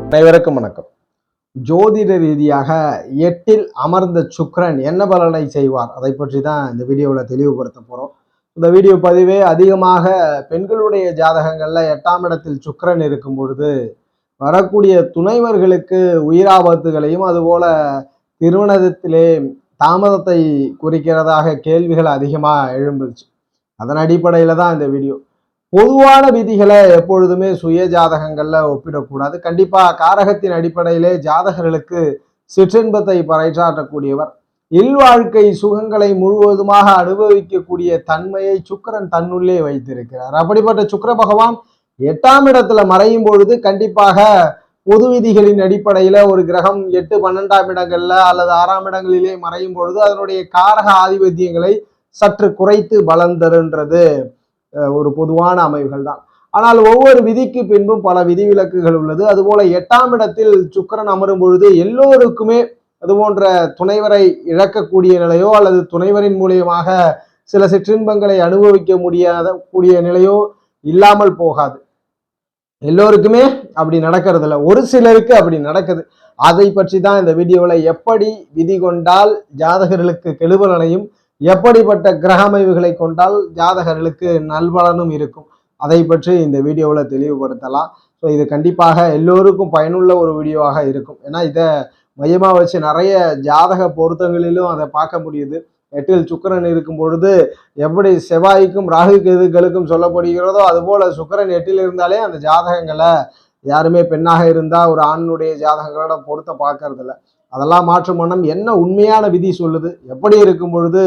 அனைவருக்கும் வணக்கம். ஜோதிட ரீதியாக 8ல் அமர்ந்த சுக்கிரன் என்ன பலனை செய்வார், அதை பற்றி தான் இந்த வீடியோவில் தெளிவுபடுத்த போறோம். இந்த வீடியோ பதிவே அதிகமாக பெண்களுடைய ஜாதகங்கள்ல 8ஆம் இடத்தில் சுக்கிரன் இருக்கும் பொழுது வரக்கூடிய துணைவர்களுக்கு உயிராபத்துகளையும் அதுபோல திருமணத்திலே தாமதத்தை குறிக்கிறதாக கேள்விகள் அதிகமாக எழும்புச்சு. அதன் அடிப்படையில தான் இந்த வீடியோ. பொதுவான விதிகளை எப்பொழுதுமே சுய ஜாதகங்கள்ல ஒப்பிடக்கூடாது. கண்டிப்பா காரகத்தின் அடிப்படையிலே ஜாதகர்களுக்கு சிற்றின்பத்தை பறைசாற்றக்கூடியவர். இல்வாழ்க்கை சுகங்களை முழுவதுமாக அனுபவிக்கக்கூடிய தன்மையை சுக்கிரன் தன்னுள்ளே வைத்திருக்கிறார். அப்படிப்பட்ட சுக்கிர பகவான் 8ஆம் இடத்துல மறையும் பொழுது கண்டிப்பாக பொது விதிகளின் அடிப்படையில ஒரு கிரகம் 8, 12ஆம் இடங்கள்ல அல்லது 6ஆம் இடங்களிலே மறையும் பொழுது அதனுடைய காரக ஆதிபத்தியங்களை சற்று குறைத்து பலம் தருன்றது ஒரு பொதுவான அமைவுகள் தான். ஆனால் ஒவ்வொரு விதிக்கு பின்பும் பல விதிவிலக்குகள் உள்ளது. அதுபோல 8ஆம் இடத்தில் சுக்கிரன் அமரும் பொழுது எல்லோருக்குமே அது போன்ற துணைவரை இழக்கக்கூடிய நிலையோ அல்லது துணைவரின் மூலியமாக சில சிற்றின்பங்களை அனுபவிக்க முடியாத கூடிய நிலையோ இல்லாமல் போகாது. எல்லோருக்குமே அப்படி நடக்கிறது இல்லை, ஒரு சிலருக்கு அப்படி நடக்குது. அதை பற்றி தான் இந்த வீடியோவில் எப்படி விதி கொண்டால் ஜாதகர்களுக்கு கெடுபலனையும் எப்படிப்பட்ட கிரக அமைவுகளை கொண்டால் ஜாதகர்களுக்கு நல்பலனும் இருக்கும், அதை பற்றி இந்த வீடியோவில் தெளிவுபடுத்தலாம். ஸோ இது கண்டிப்பாக எல்லோருக்கும் பயனுள்ள ஒரு வீடியோவாக இருக்கும். ஏன்னா இதை மையமாக வச்சு நிறைய ஜாதக பொருத்தங்களிலும் அதை பார்க்க முடியுது. 8ல் சுக்கிரன் இருக்கும் பொழுது எப்படி செவ்வாய்க்கும் ராகு கேதுகளுக்கும் சொல்லப்படுகிறதோ அதுபோல சுக்கிரன் 8ல் இருந்தாலே அந்த ஜாதகங்களை யாருமே பெண்ணாக இருந்தால் ஒரு ஆணுடைய ஜாதகங்களோட பொருத்த பார்க்கறது இல்லை. அதெல்லாம் மாற்றும் வண்ணம் என்ன உண்மையான விதி சொல்லுது, எப்படி இருக்கும் பொழுது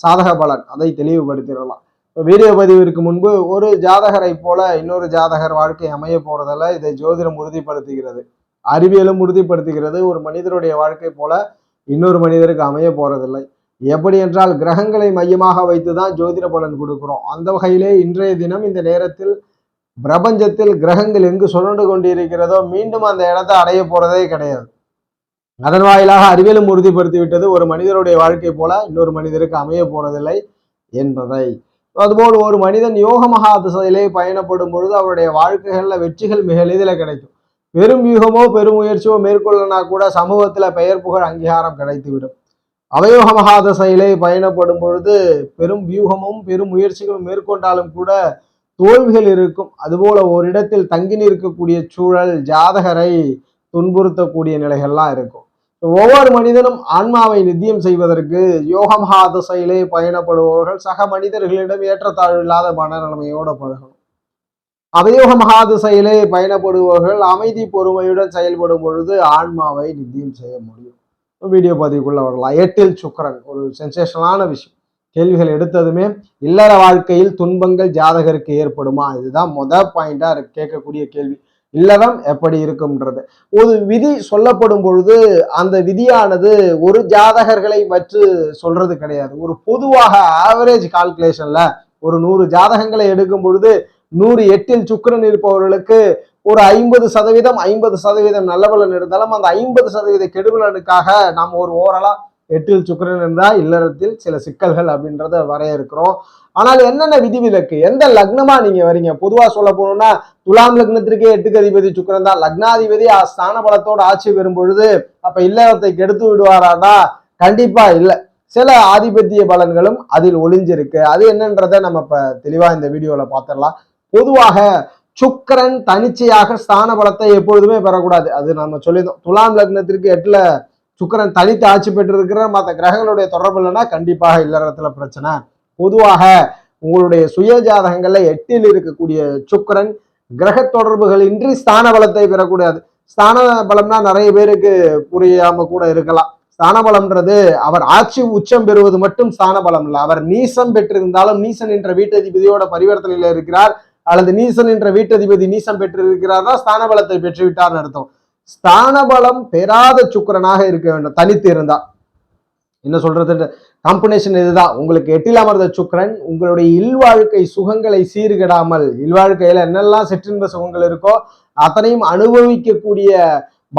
சாதக பலன், அதை தெளிவுபடுத்திடலாம். வீடியோ பதிவிற்கு முன்பு ஒரு ஜாதகரை போல இன்னொரு ஜாதகர் வாழ்க்கை அமைய போறதில்ல. இதை ஜோதிடம் உறுதிப்படுத்துகிறது, அறிவியலும் உறுதிப்படுத்துகிறது. ஒரு மனிதருடைய வாழ்க்கை போல இன்னொரு மனிதருக்கு அமைய போறதில்லை. எப்படி என்றால் கிரகங்களை மையமாக வைத்துதான் ஜோதிட பலன் கொடுக்கிறோம். அந்த வகையிலே இன்றைய தினம் இந்த நேரத்தில் பிரபஞ்சத்தில் கிரகங்கள் எங்கு சுழண்டு கொண்டிருக்கிறதோ மீண்டும் அந்த இடத்தை அடைய போறதே கிடையாது. அதன் வாயிலாக அறிவியலும் உறுதிப்படுத்திவிட்டது ஒரு மனிதருடைய வாழ்க்கை போல இன்னொரு மனிதருக்கு அமைய போறதில்லை என்பதை. அதுபோல் ஒரு மனிதன் யோக மகா திசையிலே பயணப்படும் பொழுது அவருடைய வாழ்க்கைகள்ல வெற்றிகள் மிக எளிதில் கிடைக்கும். பெரும் வியூகமோ பெரும் முயற்சியோ மேற்கொள்ளனா கூட சமூகத்துல பெயர் புகழ் அங்கீகாரம் கிடைத்துவிடும். அவயோக மகா திசையிலே பயணப்படும் பொழுது பெரும் வியூகமும் பெரும் முயற்சிகளும் மேற்கொண்டாலும் கூட தோல்விகள் இருக்கும். அதுபோல ஓரிடத்தில் தங்கி நிற்கக்கூடிய சூழல் ஜாதகரை துன்புறுத்தக்கூடிய நிலைகள்லாம் இருக்கும். ஒவ்வொரு மனிதனும் ஆன்மாவை நித்தியம் செய்வதற்கு யோக மகா திசையிலே பயணப்படுபவர்கள் சக மனிதர்களிடம் ஏற்றத்தாழ்வு இல்லாத மனநிலைமையோட பழகணும். அவயோக மகா திசையிலே பயணப்படுபவர்கள் அமைதி பொறுமையுடன் செயல்படும் பொழுது ஆன்மாவை நித்தியம் செய்ய முடியும். வீடியோ பதிவுக்குள்ள வரலாம். 8ல் சுக்கிரன் ஒரு சென்சேஷனான விஷயம். கேள்விகள் எடுத்ததுமே இல்லற வாழ்க்கையில் துன்பங்கள் ஜாதகருக்கு ஏற்படுமா, இதுதான் பாயிண்டா கேட்கக்கூடிய கேள்வி. இல்லறம் எப்படி இருக்கும்ன்றது ஒரு விதி சொல்லப்படும் பொழுது அந்த விதியானது ஒரு ஜாதகர்களை வச்சு சொல்றது கிடையாது. ஒரு பொதுவாக ஆவரேஜ் கால்குலேஷன்ல ஒரு 100 ஜாதகங்களை எடுக்கும் பொழுது 100 8ல் சுக்கிரன் இருப்பவர்களுக்கு ஒரு 50% நல்ல பலன் இருந்தாலும் அந்த 50% கெடுபலனுக்காக நாம் ஒரு ஓரளா 8ல் சுக்கிரன் இருந்தா இல்லறத்தில் சில சிக்கல்கள் அப்படின்றத வரையறுக்கிறோம். ஆனால் என்னென்ன விதிவிலக்கு, எந்த லக்னமா நீங்க வரீங்க? பொதுவா சொல்ல போனோம்னா துலாம் லக்னத்திற்கே 8க்கு அதிபதி சுக்கிரன் தான். லக்னாதிபதி ஸ்தான பலத்தோடு ஆட்சி பெறும் பொழுது அப்ப இல்லறத்தை கெடுத்து விடுவாரானா? கண்டிப்பா இல்லை. சில ஆதிபத்திய பலன்களும் அதில் ஒளிஞ்சிருக்கு. அது என்னன்றதை நம்ம இப்ப தெளிவா இந்த வீடியோல பார்த்துடலாம். பொதுவாக சுக்கிரன் தனிச்சையாக ஸ்தான பலத்தை எப்பொழுதுமே பெறக்கூடாது. அது நம்ம சொல்லியிருந்தோம். துலாம் லக்னத்திற்கு 8ல சுக்கிரன் தனித்து ஆட்சி பெற்றிருக்கிற மற்ற கிரகங்களுடைய தொடர்பு இல்லைன்னா கண்டிப்பாக இல்லறத்துல பிரச்சனை. பொதுவாக உங்களுடைய சுய ஜாதகங்கள்ல 8ல் இருக்கக்கூடிய சுக்கிரன் கிரக தொடர்புகள் இன்றி ஸ்தான பலத்தை பெறக்கூடாது. ஸ்தான பலம்னா நிறைய பேருக்கு புரியாம கூட இருக்கலாம். ஸ்தான பலம்ன்றது அவர் ஆட்சி உச்சம் பெறுவது மட்டும் ஸ்தான பலம் இல்லை. அவர் நீசம் பெற்றிருந்தாலும் நீசன் என்ற வீட்டதிபதியோட பரிவர்த்தனையில இருக்கிறார் அல்லது நீசன் என்ற வீட்டதிபதி நீசம் பெற்றிருக்கிறார்னா ஸ்தான பலத்தை பெற்றுவிட்டார்னு அர்த்தம். ஸ்தான பலம் பெறாத சுக்கிரனாக இருக்க வேண்டும் தனித்து இருந்தா. என்ன சொல்றது, காம்பினேஷன் இதுதான். உங்களுக்கு 8ல் அமர்ந்த சுக்கிரன் உங்களுடைய இல்வாழ்க்கை சுகங்களை சீர்கிடாமல், இல்வாழ்க்கையில என்னெல்லாம் சிற்றின்ப சுகங்கள் இருக்கோ அத்தனையும் அனுபவிக்கக்கூடிய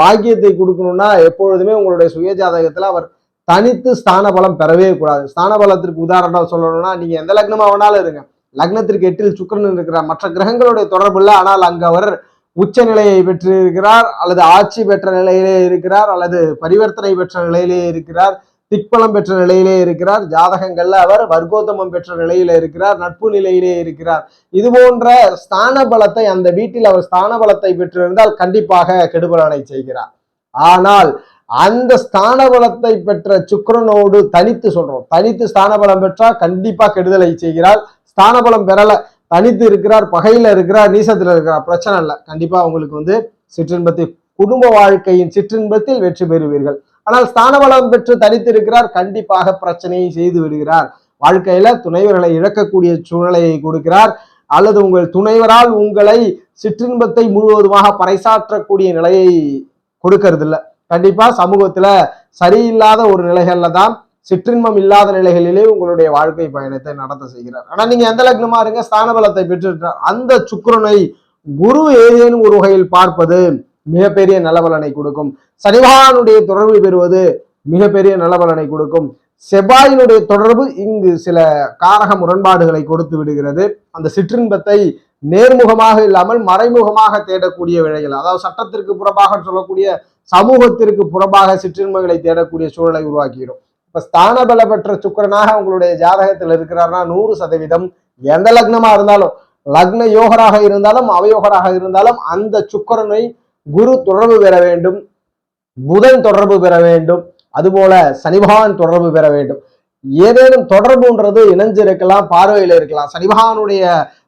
பாக்கியத்தை கொடுக்கணும்னா எப்பொழுதுமே உங்களுடைய சுய ஜாதகத்துல அவர் தனித்து ஸ்தான பலம் பெறவே கூடாது. ஸ்தான பலத்திற்கு உதாரணம் சொல்லணும்னா நீங்க எந்த லக்னமா வேணாலும் இருங்க, லக்னத்திற்கு 8ல் சுக்கிரன் இருக்கிறார், மற்ற கிரகங்களுடைய தொடர்பு இல்லை, ஆனால் அங்கு அவர் உச்ச நிலையை பெற்று இருக்கிறார், அல்லது ஆட்சி பெற்ற நிலையிலே இருக்கிறார், அல்லது பரிவர்த்தனை பெற்ற நிலையிலே இருக்கிறார், திக்பலம் பெற்ற நிலையிலே இருக்கிறார், ஜாதகங்கள்ல அவர் வர்க்கோத்தமம் பெற்ற நிலையில இருக்கிறார், நட்பு நிலையிலே இருக்கிறார். இது போன்ற ஸ்தான பலத்தை அந்த வீட்டில் அவர் ஸ்தான பலத்தை பெற்றிருந்தால் கண்டிப்பாக கெடுபலனை செய்கிறார். ஆனால் அந்த ஸ்தான பலத்தை பெற்ற சுக்கிரனோடு தனித்து சொல்றோம், தனித்து ஸ்தான பலம் பெற்றா கண்டிப்பா கெடுதலை செய்கிறார். ஸ்தான பலம் பெறல, தனித்து இருக்கிறார், பகையில இருக்கிறார், நீசத்துல இருக்கிறார், பிரச்சனை இல்லை, கண்டிப்பா உங்களுக்கு சிற்றின்பத்தில் குடும்ப வாழ்க்கையின் சிற்றின்பத்தில் வெற்றி பெறுவீர்கள். ஆனால் ஸ்தான பலம் பெற்று தனித்து இருக்கிறார், கண்டிப்பாக பிரச்சனையை செய்து விடுகிறார். வாழ்க்கையில துணைவர்களை இழக்கக்கூடிய சூழ்நிலையை கொடுக்கிறார், அல்லது உங்கள் துணைவரால் உங்களை சிற்றின்பத்தை முழுவதுமாக பறைசாற்றக்கூடிய நிலையை கொடுக்கறது இல்லை. கண்டிப்பா சமூகத்துல சரியில்லாத ஒரு நிலைகள்ல தான், சிற்றின்பம் இல்லாத நிலைகளிலே உங்களுடைய வாழ்க்கை பயணத்தை நடத்த செய்கிறார். ஆனா நீங்க எந்த லக்னமா இருங்க, ஸ்தான பலத்தை பெற்றிருக்கிறார், அந்த சுக்கிரனை குரு ஏதேனும் ஒரு வகையில் பார்ப்பது மிகப்பெரிய நலபலனை கொடுக்கும். சனிபகவானுடைய தொடர்பு பெறுவது மிகப்பெரிய நலபலனை கொடுக்கும். செவ்வாயினுடைய தொடர்பு இங்கு சில காரக முரண்பாடுகளை கொடுத்து விடுகிறது. அந்த சிற்றின்பத்தை நேர்முகமாக இல்லாமல் மறைமுகமாக தேடக்கூடிய விலைகள், அதாவது சட்டத்திற்கு புறம்பாக சொல்லக்கூடிய சமூகத்திற்கு புறம்பாக சிற்றின்பங்களை தேடக்கூடிய சூழலை உருவாக்கிடும். இப்ப ஸ்தான பல பெற்ற சுக்கிரனாக உங்களுடைய ஜாதகத்தில் இருக்கிறார்னா 100% எந்த லக்னமா இருந்தாலும், லக்ன யோகராக இருந்தாலும் அவயோகராக இருந்தாலும், அந்த சுக்கிரனை குரு தொடர்பு பெற வேண்டும், புதன் தொடர்பு பெற வேண்டும், அதுபோல சனிபகவான் தொடர்பு பெற வேண்டும். ஏதேனும் தொடர்புன்றது இணைஞ்சிருக்கலாம், பார்வையில இருக்கலாம். சனிபகவானுடைய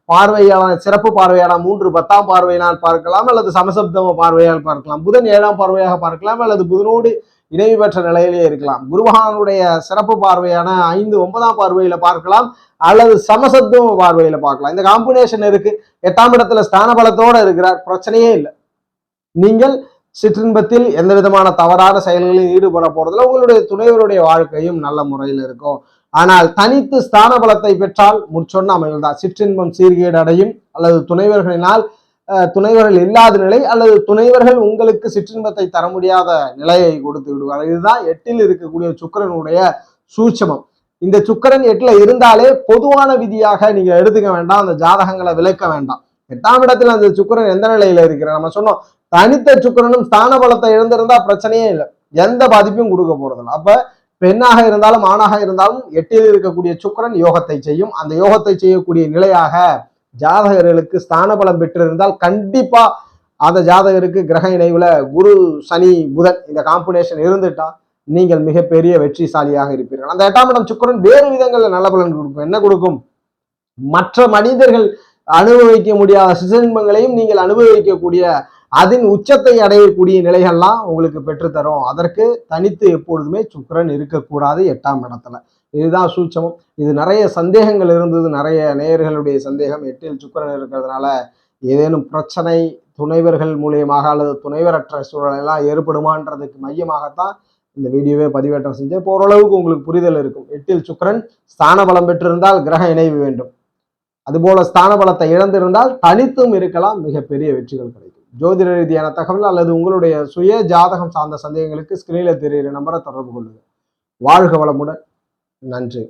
பார்வையான சிறப்பு பார்வையான 3/10 பார்வையினால் பார்க்கலாம், அல்லது சமசப்தம பார்வையால் பார்க்கலாம். புதன் 7ஆம் பார்வையாக பார்க்கலாம், அல்லது புதனோடு இணைவு பெற்ற நிலையிலே இருக்கலாம். குருபகவானுடைய சிறப்பு பார்வையான 5/9ஆம் பார்வையில பார்க்கலாம், அல்லது சமசப்தம பார்வையில பார்க்கலாம். இந்த காம்பினேஷன் இருக்கு. 8ஆம் இடத்துல ஸ்தான பலத்தோட இருக்கிறார், பிரச்சனையே இல்லை. நீங்கள் சிற்றின்பத்தில் எந்த விதமான தவறான செயல்களில் ஈடுபட போறதுல உங்களுடைய துணைவருடைய வாழ்க்கையும் நல்ல முறையில் இருக்கும். ஆனால் தனித்து ஸ்தான பலத்தை பெற்றால் முற்சொன்ன அமைகள் தான். சிற்றின்பம் சீர்கேடு அடையும், அல்லது துணைவர்கள் இல்லாத நிலை, அல்லது துணைவர்கள் உங்களுக்கு சிற்றின்பத்தை தர முடியாத நிலையை கொடுத்து விடுவார். இதுதான் 8ல் இருக்கக்கூடிய சுக்கிரனுடைய சூட்சமம். இந்த சுக்கிரன் 8ல இருந்தாலே பொதுவான விதியாக நீங்க எடுத்துக்க வேண்டாம், அந்த ஜாதகங்களை விளக்க வேண்டாம். 8ஆம் இடத்துல அந்த சுக்கிரன் எந்த நிலையில இருக்கிற, நம்ம சொன்னோம் தனித்த சுக்கிரனும் ஸ்தான பலத்தை இழந்திருந்தா பிரச்சனையே இல்லை, எந்த பாதிப்பும் கொடுக்க போறதில்லை. அப்ப பெண்ணாக இருந்தாலும் ஆணாக இருந்தாலும் 8ல் இருக்கக்கூடிய சுக்கிரன் யோகத்தை செய்யும். அந்த யோகத்தை செய்யக்கூடிய நிலையாக ஜாதகர்களுக்கு ஸ்தான பலம் பெற்றிருந்தால் கண்டிப்பா அந்த ஜாதகருக்கு கிரக இணைவுல குரு சனி புதன் இந்த காம்பினேஷன் இருந்துட்டா நீங்கள் மிகப்பெரிய வெற்றிசாலியாக இருப்பீர்கள். அந்த 8ஆம் இடம் சுக்கிரன் வேறு விதங்கள்ல நல்ல பலன் கொடுக்கும். என்ன கொடுக்கும்? மற்ற மனிதர்கள் அனுபவிக்க முடியாத சிற்றின்பங்களையும் நீங்கள் அனுபவிக்கக்கூடிய, அதன் உச்சத்தை அடையக்கூடிய நிலைகள்லாம் உங்களுக்கு பெற்றுத்தரும். அதற்கு தனித்து எப்பொழுதுமே சுக்கிரன் இருக்கக்கூடாது 8ஆம் இடத்துல. இதுதான் சூட்சமம். இது நிறைய சந்தேகங்கள் இருந்தது, நிறைய நேயர்களுடைய சந்தேகம். 8ல் சுக்கிரன் இருக்கிறதுனால ஏதேனும் பிரச்சனை துணைவர்கள் மூலியமாக அல்லது துணைவரற்ற சூழலெல்லாம் ஏற்படுமான்றதுக்கு மையமாகத்தான் இந்த வீடியோவே பதிவேற்றம் செஞ்சேன். இப்போ ஓரளவுக்கு உங்களுக்கு புரிதல் இருக்கும். 8ல் சுக்கிரன் ஸ்தான பலம் பெற்றிருந்தால் கிரக இணைவு வேண்டும், அதுபோல ஸ்தான பலத்தை இழந்திருந்தால் தனித்தும் இருக்கலாம், மிகப்பெரிய வெற்றிகள் கிடைக்கும். ஜோதிட ரீதியான தகவல் அல்லது உங்களுடைய சுய ஜாதகம் சார்ந்த சந்தேகங்களுக்கு ஸ்கிரீனில் தெரிகிற நம்பரை தொடர்பு கொள்ளுங்கள். வாழ்க வளமுடன். நன்றி.